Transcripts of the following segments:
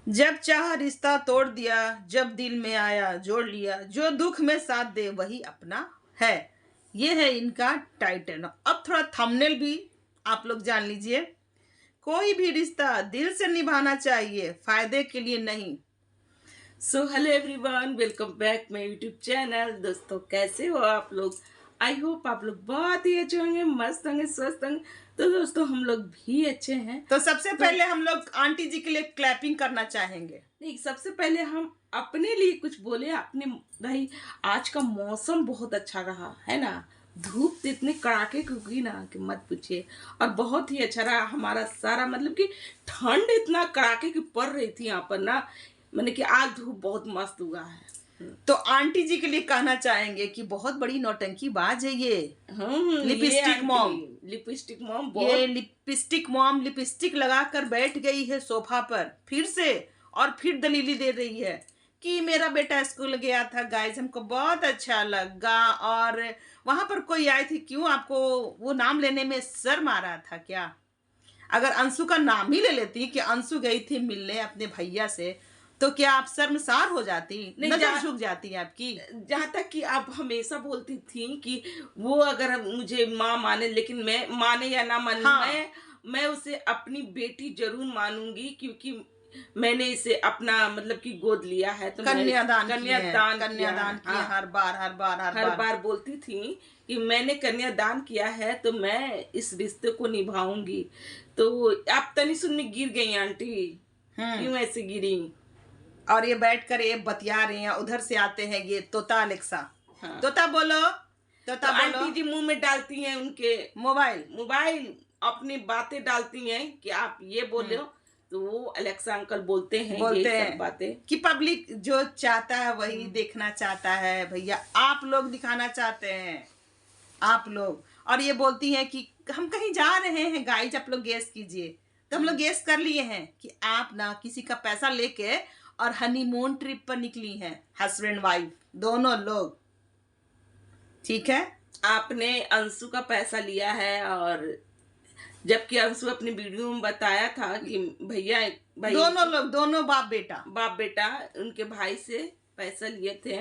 जब चाह रिश्ता तोड़ दिया, जब दिल में आया जोड़ लिया, जो दुख में साथ दे वही अपना है। ये है इनका टाइटल। अब थोड़ा थंबनेल भी आप लोग जान लीजिए। कोई भी रिश्ता दिल से निभाना चाहिए, फायदे के लिए नहीं। So hello everyone, welcome back my YouTube channel. दोस्तों, कैसे हो आप लोग? आई होप आप लोग बहुत ही अच्छे होंगे, मस्त होंगे, स्वस्थ होंगे। तो दोस्तों, हम लोग भी अच्छे हैं। तो सबसे पहले हम लोग आंटी जी के लिए क्लैपिंग करना चाहेंगे। नहीं, सबसे पहले हम अपने लिए कुछ बोले। अपने भाई, आज का मौसम बहुत अच्छा रहा है ना। धूप तो इतने कड़ाके की हुई ना कि मत पूछिए। और बहुत ही अच्छा रहा हमारा सारा, मतलब कि ठंड इतना कड़ाके की पड़ रही थी यहाँ पर ना। मैंने कि आज धूप बहुत मस्त हुआ है। तो आंटी जी के लिए कहना चाहेंगे कि बहुत बड़ी नौटंकी बाज है ये। लिपस्टिक मॉम, लिपस्टिक मॉम ये बहुत। लिपस्टिक मॉम लिपस्टिक लगाकर बैठ गई है सोफा पर फिर से, और फिर दलीली दे रही है कि मेरा बेटा स्कूल गया था गाइस, हमको बहुत अच्छा लगा। और वहां पर कोई आई थी, क्यों आपको वो नाम लेने में शर्म आ रहा था क्या? अगर अंशु का नाम ही ले लेती कि अंशु गई थी मिलने अपने भैया से, तो क्या आप शर्मसार हो जाती, नहीं, नजर झुक जाती आपकी? जहाँ तक कि आप हमेशा बोलती थी कि वो अगर मुझे माँ माने, लेकिन मैं माने या ना माने, हाँ, मैं उसे अपनी बेटी जरूर मानूंगी, क्योंकि मैंने इसे अपना, मतलब कि गोद लिया है। तो कन्यादान किए हैं, कन्यादान कन्यादान किए। हाँ, हर बार हर बार हर हर बार बार बोलती थी कि मैंने कन्यादान किया है तो मैं इस रिश्ते को निभाऊंगी। तो आप तनी सुन में गिर गई आंटी। क्यों ऐसे गिरी? और ये बैठकर ये बतिया रहे हैं, उधर से आते हैं ये तोता अलेक्सा। हाँ। तोता बोलो, तो तोता बोलो। आंटी जी मुंह में डालती हैं उनके मोबाइल। मोबाइल, अपनी बातें डालती हैं कि आप ये बोले हो। तो वो अलेक्सा अंकल बोलते हैं यही बोलते सब हैं बातें। कि पब्लिक जो चाहता है वही देखना चाहता है भैया, आप लोग दिखाना चाहते हैं आप लोग। और ये बोलती हैं कि हम कहीं जा रहे हैं गाइज, आप लोग गेस कीजिए। तो हम लोग गेस कर लिए हैं कि आप ना किसी का पैसा लेके और हनीमून ट्रिप पर निकली हैं, हस्बैंड वाइफ दोनों लोग। ठीक है, आपने अंशु का पैसा लिया है, और जबकि अंशु अपनी वीडियो में बताया था कि भैया, भाई, दोनों लोग, दोनों बाप बेटा। बाप बेटा उनके भाई से पैसा लिए थे,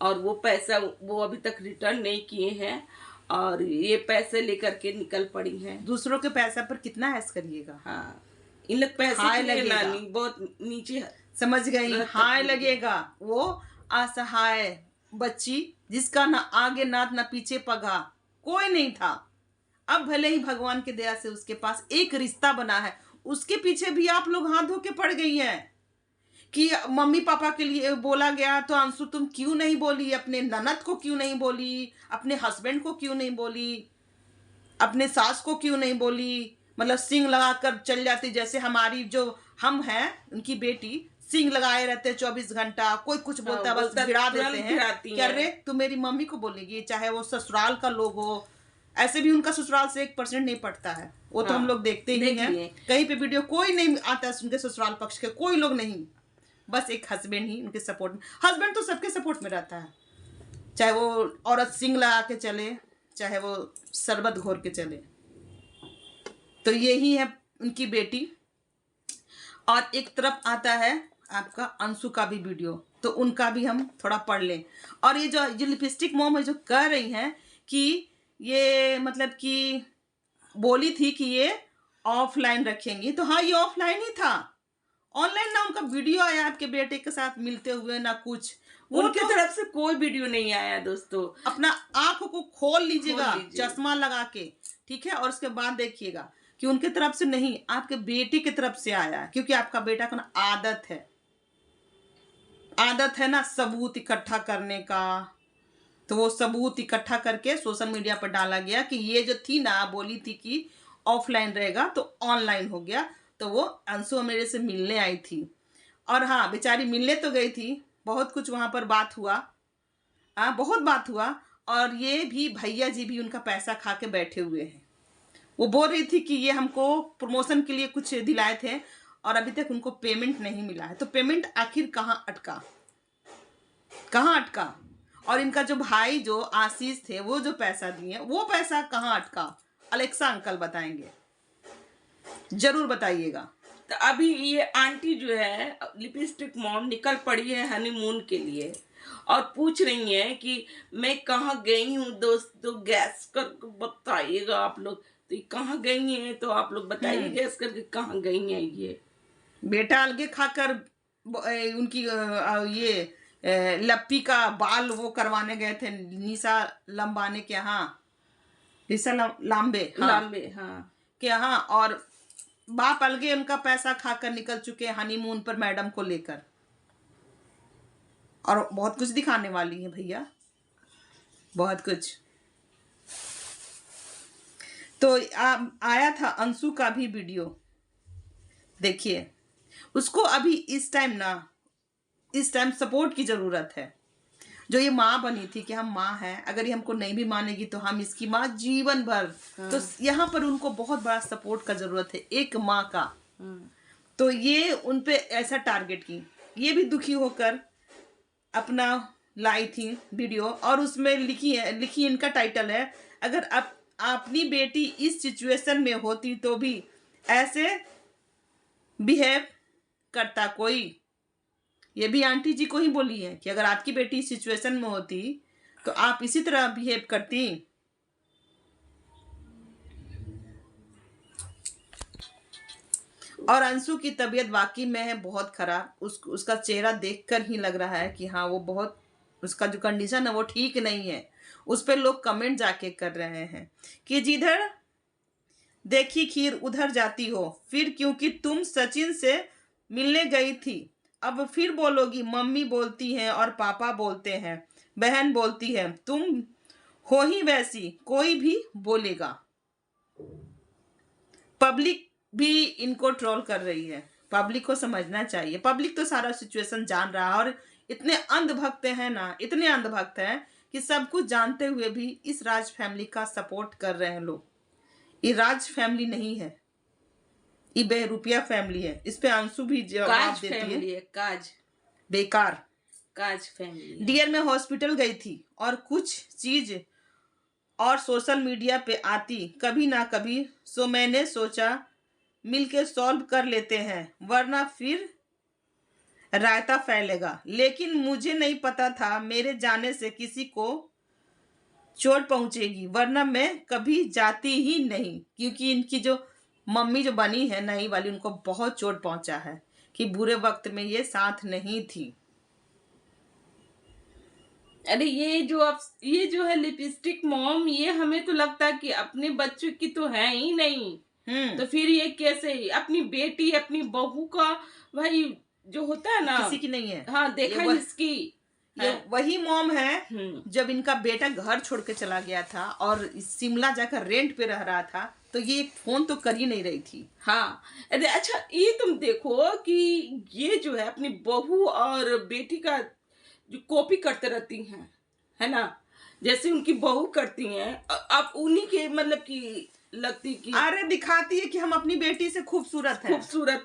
और वो पैसा वो अभी तक रिटर्न नहीं किए हैं, और ये पैसे लेकर के निकल पड़ी हैं। दूसरों के पैसा पर कितना ऐश करिएगा। हाँ, इन लोग पैसे हाय के लिए लगेगा। नानी बहुत नीचे समझ गई, रहते हाय हैं। लगेगा। वो असहाय बच्ची जिसका ना आगे नाथ ना पीछे पगा कोई नहीं था, अब भले ही भगवान की दया से उसके पास एक रिश्ता बना है, उसके पीछे भी आप लोग हाथ धो के पड़ गई हैं कि मम्मी पापा के लिए बोला गया तो अंशु तुम क्यों नहीं बोली, अपने ननद को क्यों नहीं बोली, अपने हस्बैंड को क्यों नहीं बोली, अपने सास को क्यों नहीं बोली? मतलब सिंग लगाकर चल जाती, जैसे हमारी जो हम हैं उनकी बेटी सिंग लगाए रहते हैं 24 घंटा। कोई कुछ बोलता है बस भिड़ा देते हैं कि अरे तू मेरी मम्मी को बोलेगी, चाहे वो ससुराल का लोग हो। ऐसे भी उनका ससुराल से 1% नहीं पड़ता है, वो तो हम लोग देखते ही हैं। कहीं पे वीडियो कोई नहीं आता है उनके ससुराल पक्ष के, कोई लोग नहीं, बस एक हस्बैंड ही उनके सपोर्ट में। हस्बैंड तो सबके सपोर्ट में रहता है, चाहे वो औरत सिंग लगा के चले, चाहे वो शरबत घोर के चले। तो यही है उनकी बेटी। और एक तरफ आता है आपका अंशु का भी वीडियो, तो उनका भी हम थोड़ा पढ़ लें। और ये जो लिपस्टिक मॉम है जो कह रही हैं कि ये मतलब कि बोली थी कि ये ऑफलाइन रखेंगी, तो हाँ ये ऑफलाइन ही था, ऑनलाइन ना उनका वीडियो आया आपके बेटे के साथ मिलते हुए ना कुछ। उनकी तरफ से कोई वीडियो नहीं आया दोस्तों। अपना आंखों को खोल लीजिएगा चश्मा लगा के, ठीक है, और उसके बाद देखिएगा कि उनके तरफ से नहीं, आपके बेटे की तरफ से आया। क्योंकि आपका बेटा को ना आदत है ना सबूत इकट्ठा करने का। तो वो सबूत इकट्ठा करके सोशल मीडिया पर डाला गया कि ये जो थी ना, बोली थी कि ऑफलाइन रहेगा तो ऑनलाइन हो गया। तो वो अंशु मेरे से मिलने आई थी, और हाँ बेचारी मिलने तो गई थी, बहुत कुछ वहां पर बात हुआ, बहुत बात हुआ। और ये भी भैया जी भी उनका पैसा खा के बैठे हुए हैं। वो बोल रही थी कि ये हमको प्रमोशन के लिए कुछ दिलाए थे और अभी तक उनको पेमेंट नहीं मिला है। तो पेमेंट आखिर कहाँ अटका, कहाँ अटका? और इनका जो भाई जो आशीष थे, वो जो पैसा दिए, वो पैसा कहाँ अटका? अलेक्सा अंकल बताएंगे, जरूर बताइएगा। तो अभी ये आंटी जो है लिपस्टिक मॉम निकल पड़ी है हनीमून के लिए और पूछ रही है कि मैं कहाँ गई हूँ दोस्तों, गैस कर बताइएगा आप लोग। तो ये कहाँ गई हैं, तो आप लोग बताइए गैस करके कहाँ गई हैं ये। बेटा अलगे खाकर उनकी ये लप्पी का बाल वो करवाने गए थे निशा लंबाने के यहाँ, निशा लांबे, हाँ, लांबे, हाँ, के यहाँ, और बाप अलगे उनका पैसा खाकर निकल चुके हैं हनीमून पर मैडम को लेकर। और बहुत कुछ दिखाने वाली है भैया, बहुत कुछ। तो आया था अंशु का भी वीडियो, देखिए। उसको अभी इस टाइम सपोर्ट की जरूरत है। जो ये माँ बनी थी कि हम माँ हैं, अगर ये हमको नहीं भी मानेगी तो हम इसकी माँ जीवन भर। तो यहाँ पर उनको बहुत बड़ा सपोर्ट का जरूरत है एक माँ का। तो ये उन पे ऐसा टारगेट की, ये भी दुखी होकर अपना लाई थी वीडियो, और उसमें लिखी इनका टाइटल है, अगर अपनी बेटी इस सिचुएशन में होती तो भी ऐसे बिहेव करता कोई। ये भी आंटी जी को ही बोली है कि अगर आपकी बेटी इस सिचुएशन में होती तो आप इसी तरह बिहेव करती। और अंशु की तबीयत वाकई में है बहुत खराब। उसका चेहरा देखकर ही लग रहा है कि हाँ वो बहुत, उसका जो कंडीशन है वो ठीक नहीं है। उस पर लोग कमेंट जाके कर रहे हैं कि जिधर देखी खीर उधर जाती हो, फिर क्योंकि तुम सचिन से मिलने गई थी अब फिर बोलोगी मम्मी बोलती हैं और पापा बोलते हैं, बहन बोलती है, तुम हो ही वैसी, कोई भी बोलेगा। पब्लिक भी इनको ट्रोल कर रही है। पब्लिक को समझना चाहिए, पब्लिक तो सारा सिचुएशन जान रहा है, और इतने अंधभक्त हैं ना, इतने अंधभक्त हैं कि सब कुछ जानते हुए भी इस राज फैमिली का सपोर्ट कर रहे हैं लोग। ये राज फैमिली नहीं है, ये बेरुपया फैमिली है। इस पे अंशु भी जवाब देती है, काज बेकार काज फैमिली। डियर में हॉस्पिटल गई थी और कुछ चीज और सोशल मीडिया पे आती कभी ना कभी, सो मैंने सोचा मिलके सॉल्व कर लेते हैं, वरना फिर रायता फैलेगा। लेकिन मुझे नहीं पता था मेरे जाने से किसी को चोट पहुंचेगी, वरना मैं कभी जाती ही नहीं। क्योंकि इनकी जो मम्मी जो बनी है नई वाली, उनको बहुत चोट पहुंचा है कि बुरे वक्त में ये साथ नहीं थी। अरे ये जो है लिपस्टिक मॉम, ये हमें तो लगता है कि अपने बच्चों की तो है ही नहीं। तो फिर ये कैसे अपनी बेटी अपनी बहू का, भाई जो होता है ना, किसी की नहीं है। हाँ, देखा इसकी ये वही मॉम है जब इनका बेटा घर छोड़ के चला गया था और शिमला जाकर रेंट पे रह रहा था, तो ये फोन तो कर ही नहीं रही थी। हाँ, अरे अच्छा, ये तुम देखो कि ये जो है अपनी बहू और बेटी का जो कॉपी करते रहती हैं, है ना, जैसे उनकी बहू करती हैं, अब उन्हीं के मतलब कि लगती कि अरे दिखाती है कि हम अपनी बेटी से खूबसूरत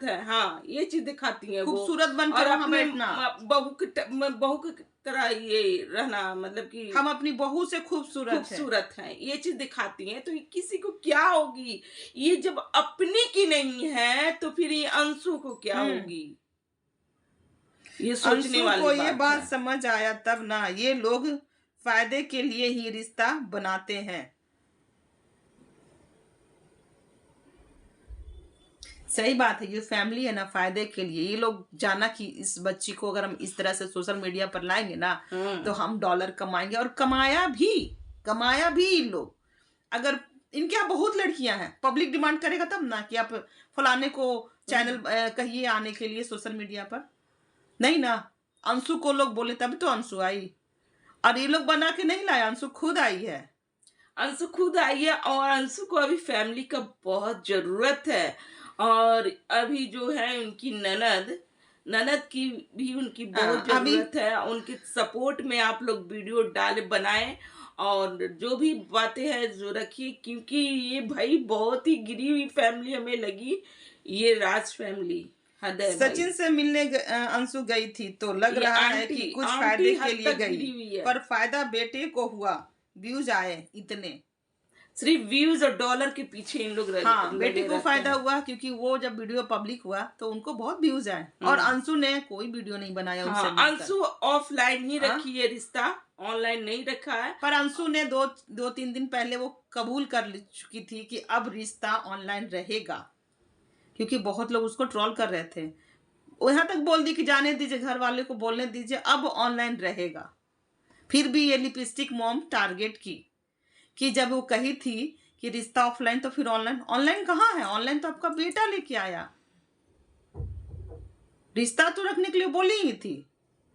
है, हाँ, ये चीज दिखाती है, खूबसूरत बनकर वहां बैठना, बहू की तरह ये रहना, मतलब कि हम अपनी बहू से खूबसूरत है, ये चीज दिखाती हैं। तो किसी को क्या होगी, ये जब अपने की नहीं है तो फिर ये अंशु को क्या होगी, ये सोचने वाली को ये बात समझ आया तब ना, ये लोग फायदे के लिए ही रिश्ता बनाते हैं। सही बात है, ये फैमिली है ना, फायदे के लिए ये लोग जाना कि इस बच्ची को अगर हम इस तरह से सोशल मीडिया पर लाएंगे ना तो हम डॉलर कमाएंगे। और कमाया भी इन लोग। अगर इनके यहाँ बहुत लड़कियां हैं, पब्लिक डिमांड करेगा तब ना कि आप फलाने को चैनल कहिए आने के लिए सोशल मीडिया पर, नहीं ना। अंशु को लोग बोले तब तो अंशु आई, और ये लोग बना के नहीं लाए, अंशु खुद आई है। और अंशु को अभी फैमिली का बहुत जरूरत है। और अभी जो है उनकी ननद की भी उनकी बहुत जरूरत है। उनके सपोर्ट में आप लोग वीडियो बनाएं और जो भी बातें हैं जो रखिए, क्योंकि ये भाई बहुत ही गिरी हुई फैमिली हमें लगी, ये राज फैमिली। सचिन से मिलने अंशु गई थी तो लग रहा है कि कुछ फायदे के लिए गई, पर फायदा बेटे को हुआ, व्यूज आए इतने। सिर्फ व्यूज और डॉलर के पीछे इन लोग हाँ, लगे बेटी को रहते फायदा हैं। हुआ क्योंकि वो जब वीडियो पब्लिक हुआ तो उनको बहुत व्यूज आए, और अंशु ने कोई वीडियो नहीं बनाया उनसे हाँ, मिलकर। अंशु ऑफलाइन ही हाँ? रखी है रिश्ता, ऑनलाइन नहीं रखा है। पर अंशु ने दो तीन दिन पहले वो कबूल कर चुकी थी कि अब रिश्ता ऑनलाइन रहेगा, क्योंकि बहुत लोग उसको ट्रोल कर रहे थे। वो यहाँ तक बोल दी कि जाने दीजिए, घर वाले को बोलने दीजिए, अब ऑनलाइन रहेगा। फिर भी ये लिपस्टिक मॉम टारगेट की कि जब वो कही थी कि रिश्ता ऑफलाइन तो फिर ऑनलाइन। ऑनलाइन कहाँ है? ऑनलाइन तो आपका बेटा लेके आया। रिश्ता तो रखने के लिए बोली ही थी,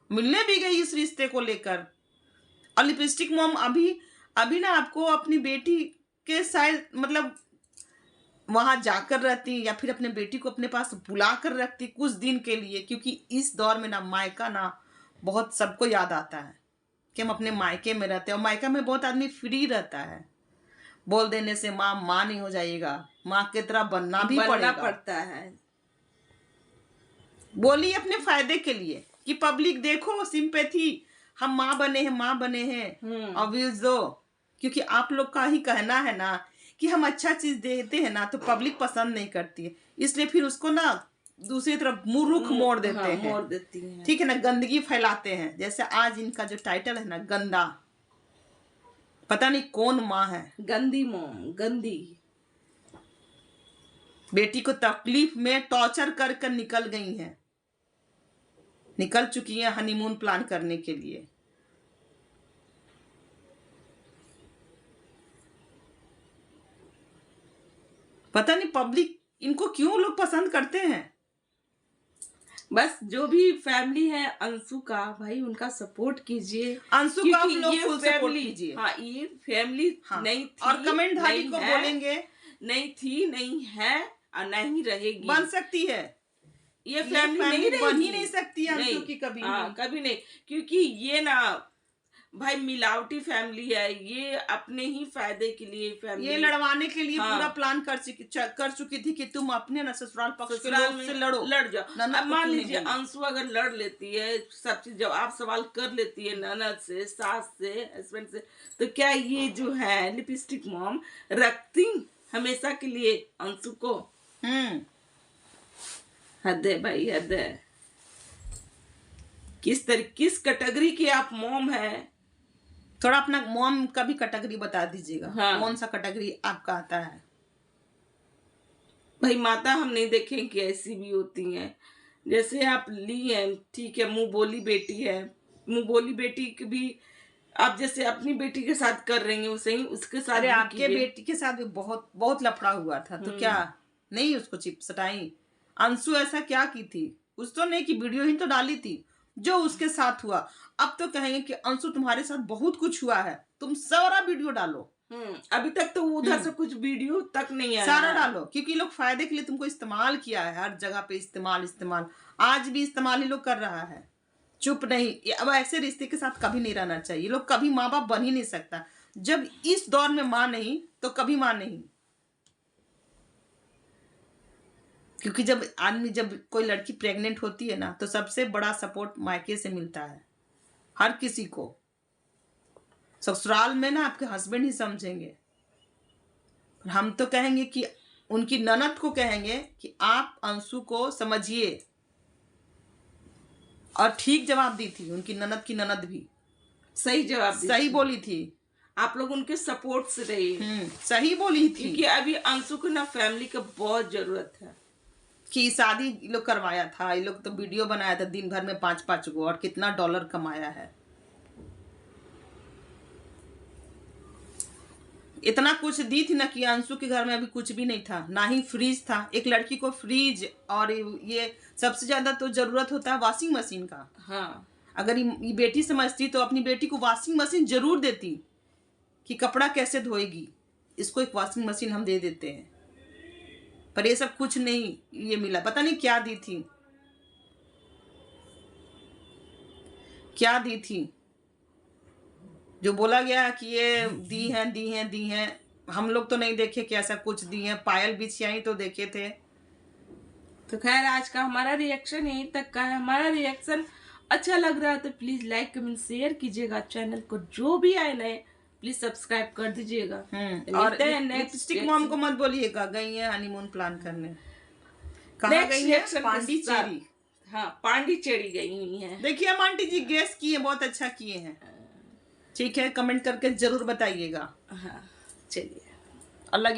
मिलने भी गई इस रिश्ते को लेकर। और लिपस्टिक मॉम अभी ना आपको अपनी बेटी के शायद मतलब वहां जाकर रहती, या फिर अपने बेटी को अपने पास बुला कर रखती कुछ दिन के लिए, क्योंकि इस दौर में ना मायका ना बहुत सबको याद आता है कि हम अपने मायके में रहते हैं, और मायका में बहुत आदमी फ्री रहता है। बोल देने से माँ नहीं हो जाएगा, माँ की तरह बनना भी पड़ता है। बोली अपने फायदे के लिए कि पब्लिक देखो सिंपैथी, हम माँ बने हैं और व्यूज दो, क्योंकि आप लोग का ही कहना है ना कि हम अच्छा चीज देते हैं ना तो पब्लिक पसंद नहीं करती है, इसलिए फिर उसको ना दूसरी तरफ मुंह रुख मोड़ देते हाँ, हैं, मोड़ देती हैं। ठीक है ना, गंदगी फैलाते हैं। जैसे आज इनका जो टाइटल है ना, गंदा, पता नहीं कौन माँ है, गंदी मॉम, गंदी। बेटी को तकलीफ में टॉर्चर कर निकल गई हैं, निकल चुकी हैं हनीमून प्लान करने के लिए। पता नहीं पब्लिक इनको क्यों लोग पसंद करते हैं। बस जो भी फैमिली है अंशु का, भाई उनका सपोर्ट कीजिए। अंशु का आप क्योंकि लोग ये फुल सपोर्ट फैमिली, कीजिए। हाँ, ये फैमिली हाँ, नहीं थी और कमेंट धारी नहीं को है, बोलेंगे नहीं थी, नहीं है और नहीं रहेगी। बन सकती है, ये फैमिली नहीं बन ही रहेगी। नहीं सकती है अंशु की कभी हाँ, भी। कभी नहीं, क्योंकि ये ना भाई मिलावटी फैमिली है, ये अपने ही फायदे के लिए फैमिली, ये लड़वाने के लिए हाँ, पूरा प्लान कर चुकी थी कि तुम अपने ना ससुराल पक्ष के ससुराल लोग से में लड़ जाओ। ननद अब को मान क्यों नहीं लीजिए बोली? अंशु अगर लड़ लेती है, सब चीज जवाब सवाल कर लेती है ननद से, सास से, हस्बैंड से, तो क्या ये जो है लिपस्टिक मॉम रखती हमेशा के लिए अंशु को? हद है भाई, हद है। किस कैटेगरी की आप मॉम है? थोड़ा अपना मॉम का भी कैटेगरी बता दीजिएगा। हाँ। कौन सा कैटेगरी आपका आता है? भाई माता हम नहीं देखें कि ऐसी भी होती हैं, जैसे आप ली हैं, ठीक है, मुंह बोली बेटी है, मुंह बोली बेटी की भी आप जैसे अपनी बेटी के साथ कर रही हैं वैसे ही उसके साथ अरे भी आपके कीजिए। बेटी के साथ भी बहुत लफड़ा हुआ था, तो क्या नहीं उसको चिप सटाई? अंशु ऐसा क्या की थी? कुछ तो नहीं कि वीडियो ही तो डाली थी जो उसके साथ हुआ। अब तो कहेंगे कि अंशु तुम्हारे साथ बहुत कुछ हुआ है, तुम सारा वीडियो डालो। अभी तक तो उधर से कुछ वीडियो तक नहीं आया सारा है। डालो, क्योंकि लोग फायदे के लिए तुमको इस्तेमाल किया है, हर जगह पे इस्तेमाल। आज भी इस्तेमाल ही लोग कर रहा है, चुप नहीं। अब ऐसे रिश्ते के साथ कभी नहीं रहना चाहिए। लोग कभी माँ बाप बन ही नहीं सकता। जब इस दौर में माँ नहीं तो कभी माँ नहीं, क्योंकि जब कोई लड़की प्रेग्नेंट होती है ना तो सबसे बड़ा सपोर्ट मायके से मिलता है हर किसी को। ससुराल में ना आपके हस्बैंड ही समझेंगे। हम तो कहेंगे कि उनकी ननद को कहेंगे कि आप अंशु को समझिए, और ठीक जवाब दी थी उनकी ननद की ननद भी सही जवाब दी सही थी। बोली थी। आप लोग उनके सपोर्ट से रहिए, सही बोली थी, क्योंकि अभी अंशु को ना फैमिली का बहुत जरूरत है। कि शादी ये लोग करवाया था, ये लोग तो वीडियो बनाया था दिन भर में 5-5 गो, और कितना डॉलर कमाया है। इतना कुछ दी थी ना कि अंशु के घर में अभी कुछ भी नहीं था, ना ही फ्रिज था। एक लड़की को फ्रिज और ये सबसे ज्यादा तो जरूरत होता है वॉशिंग मशीन का। हाँ, अगर ये बेटी समझती तो अपनी बेटी को वॉशिंग मशीन जरूर देती कि कपड़ा कैसे धोएगी, इसको एक वॉशिंग मशीन हम दे देते हैं। पर ये सब कुछ नहीं ये मिला। पता नहीं क्या दी थी जो बोला गया कि ये दी हैं। हम लोग तो नहीं देखे कि ऐसा कुछ दी है। पायल बिछियाई तो देखे थे। तो खैर आज का हमारा रिएक्शन यहीं तक का है। हमारा रिएक्शन अच्छा लग रहा है तो प्लीज लाइक कमेंट शेयर कीजिएगा। चैनल को जो भी आए नए प्लीज सब्सक्राइब कर दीजिएगा। और मिलते हैं नेक्स्ट लिपस्टिक मॉम को मत बोलिएगा, गई है हनीमून प्लान करने। कहाँ गई है? पांडिचेरी। हाँ, पांडिचेरी गई हुई है। देखिए हम आंटी जी गेस किए, बहुत अच्छा किए हैं। ठीक है, कमेंट करके जरूर बताइएगा। हाँ, चलिए। और लगे